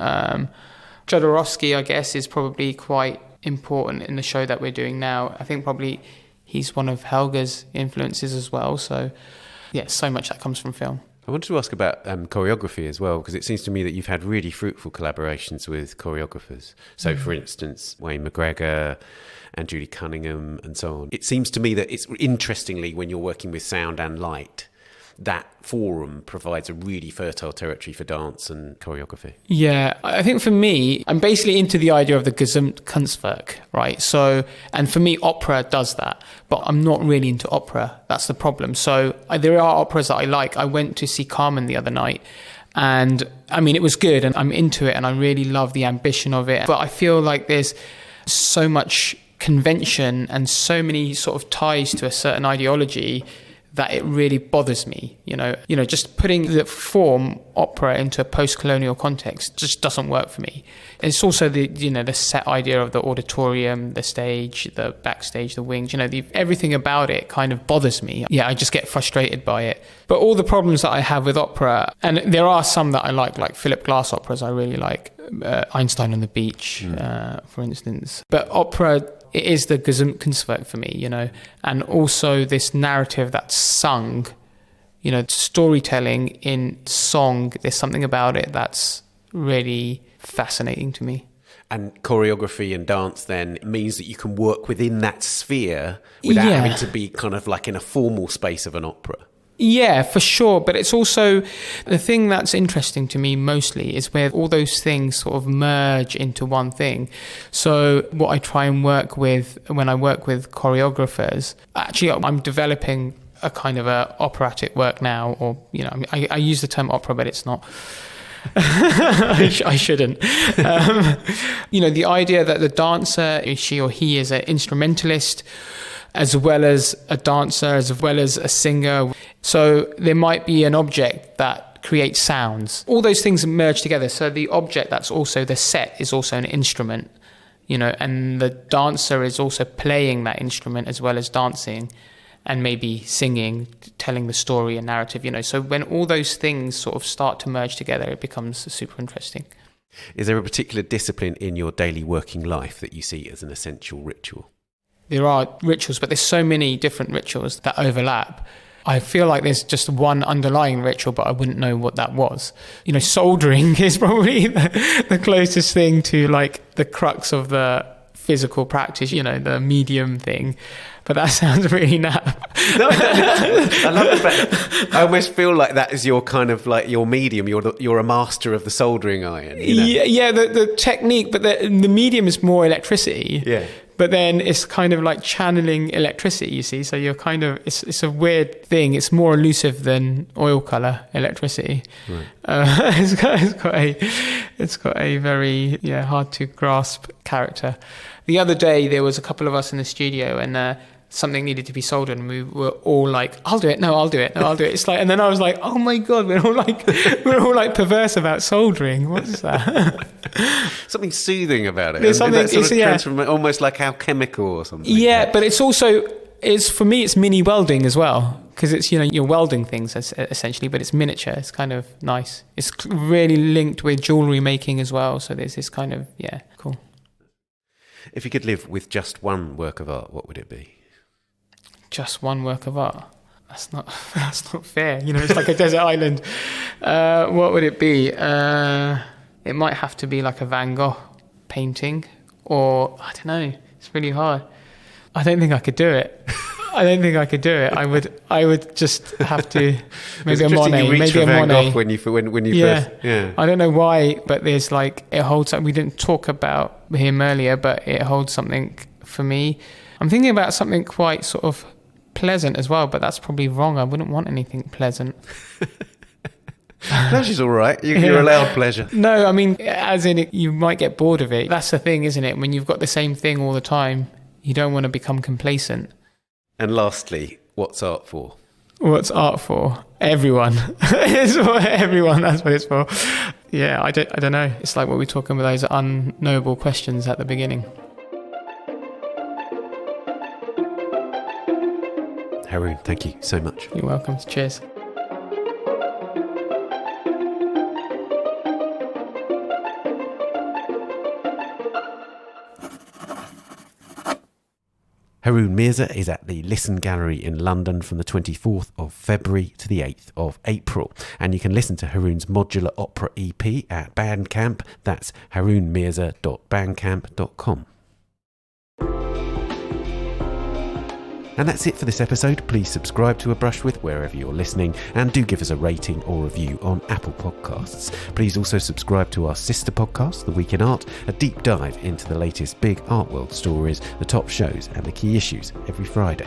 Speaker 2: Jodorowsky, I guess, is probably quite important in the show that we're doing now. I think probably he's one of Helga's influences as well. So, yeah, so much that comes from film.
Speaker 1: I wanted to ask about choreography as well, because it seems to me that you've had really fruitful collaborations with choreographers. So, for instance, Wayne McGregor and Judy Cunningham and so on. It seems to me that it's interestingly, when you're working with sound and light, that forum provides a really fertile territory for dance and choreography. Yeah,
Speaker 2: I think for me, I'm basically into the idea of the Gesamtkunstwerk, right? So, and for me, opera does that, but I'm not really into opera. That's the problem. So there are operas that I like. I went to see Carmen the other night, and I mean, it was good, and I'm into it, and I really love the ambition of it. But I feel like there's so much convention and so many sort of ties to a certain ideology that it really bothers me, you know, just putting the form opera into a post-colonial context just doesn't work for me. It's also the set idea of the auditorium, the stage, the backstage, the wings, everything about it kind of bothers me. Yeah, I just get frustrated by it. But all the problems that I have with opera, and there are some that I like Philip Glass operas I really like, Einstein on the Beach, for instance. But opera, it is the Gesamtkunstwerk for me, and also this narrative that's sung, storytelling in song. There's something about it that's really fascinating to me.
Speaker 1: And choreography and dance then means that you can work within that sphere without having to be kind of like in a formal space of an opera.
Speaker 2: Yeah, for sure. But it's also the thing that's interesting to me mostly is where all those things sort of merge into one thing. So what I try and work with when I work with choreographers, actually I'm developing a kind of a operatic work now, or, you know, I use the term opera, but it's not. I shouldn't. You know, the idea that the dancer, she or he, is an instrumentalist as well as a dancer, as well as a singer. So there might be an object that creates sounds. All those things merge together. So the object that's also the set is also an instrument, you know, and the dancer is also playing that instrument as well as dancing and maybe singing, telling the story and narrative, you know. So when all those things sort of start to merge together, it becomes super interesting.
Speaker 1: Is there a particular discipline in your daily working life that you see as an essential ritual?
Speaker 2: There are rituals, but there's so many different rituals that overlap. I feel like there's just one underlying ritual, but I wouldn't know what that was. You know, soldering is probably the closest thing to like the crux of the physical practice, you know, the medium thing. But that sounds really naff.
Speaker 1: No, I love the fact. I almost feel like that is your kind of like your medium. You're a master of the soldering iron. You know?
Speaker 2: Yeah, the technique, but the medium is more electricity.
Speaker 1: Yeah.
Speaker 2: But then it's kind of like channeling electricity, you see. So you're kind of, it's a weird thing. It's more elusive than oil color electricity. Right. It's got a very hard to grasp character. The other day there was a couple of us in the studio, and something needed to be soldered, and we were all like, I'll do it. No, I'll do it. It's like, and then I was like, oh my God, we're all like perverse about soldering. What's that?
Speaker 1: Something soothing about it.
Speaker 2: There's something,
Speaker 1: almost like alchemical or something.
Speaker 2: Yeah, but it's also, for me, it's mini welding as well, because it's, you know, you're welding things essentially, but it's miniature. It's kind of nice. It's really linked with jewelry making as well. So there's this kind of, cool.
Speaker 1: If you could live with just one work of art, what would it be?
Speaker 2: Just one work of art? That's not fair. You know, it's like a desert island. What would it be? It might have to be like a Van Gogh painting, or I don't know. It's really hard. I don't think I could do it. I would just have to maybe a Monet. Maybe a Monet.
Speaker 1: When you first. Yeah.
Speaker 2: I don't know why, but there's like, it holds. We didn't talk about him earlier, but it holds something for me. I'm thinking about something quite sort of pleasant as well, but that's probably wrong. I wouldn't want anything pleasant.
Speaker 1: Pleasure's all right. You're allowed pleasure.
Speaker 2: No, I mean, as in, you might get bored of it. That's the thing, isn't it? When you've got the same thing all the time, you don't want to become complacent.
Speaker 1: And lastly, what's art for?
Speaker 2: What's art for? Everyone. It's for everyone. That's what it's for. Yeah, I don't know. It's like what we're talking about, those unknowable questions at the beginning.
Speaker 1: Haroon, thank you so much.
Speaker 2: You're welcome. Cheers.
Speaker 1: Haroon Mirza is at the Listen Gallery in London from the 24th of February to the 8th of April. And you can listen to Haroon's modular opera EP at Bandcamp. That's haroonmirza.bandcamp.com. And that's it for this episode. Please subscribe to A Brush With wherever you're listening, and do give us a rating or review on Apple Podcasts. Please also subscribe to our sister podcast, The Week in Art, a deep dive into the latest big art world stories, the top shows and the key issues every Friday.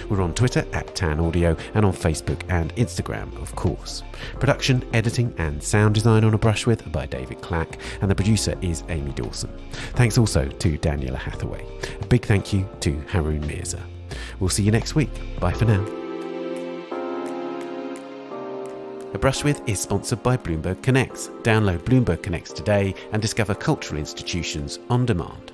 Speaker 1: We're on Twitter at Tan Audio and on Facebook and Instagram, of course. Production, editing and sound design on A Brush With are by David Clack, and the producer is Amy Dawson. Thanks also to Daniela Hathaway. A big thank you to Haroon Mirza. We'll see you next week. Bye for now. A Brush With is sponsored by Bloomberg Connects. Download Bloomberg Connects today and discover cultural institutions on demand.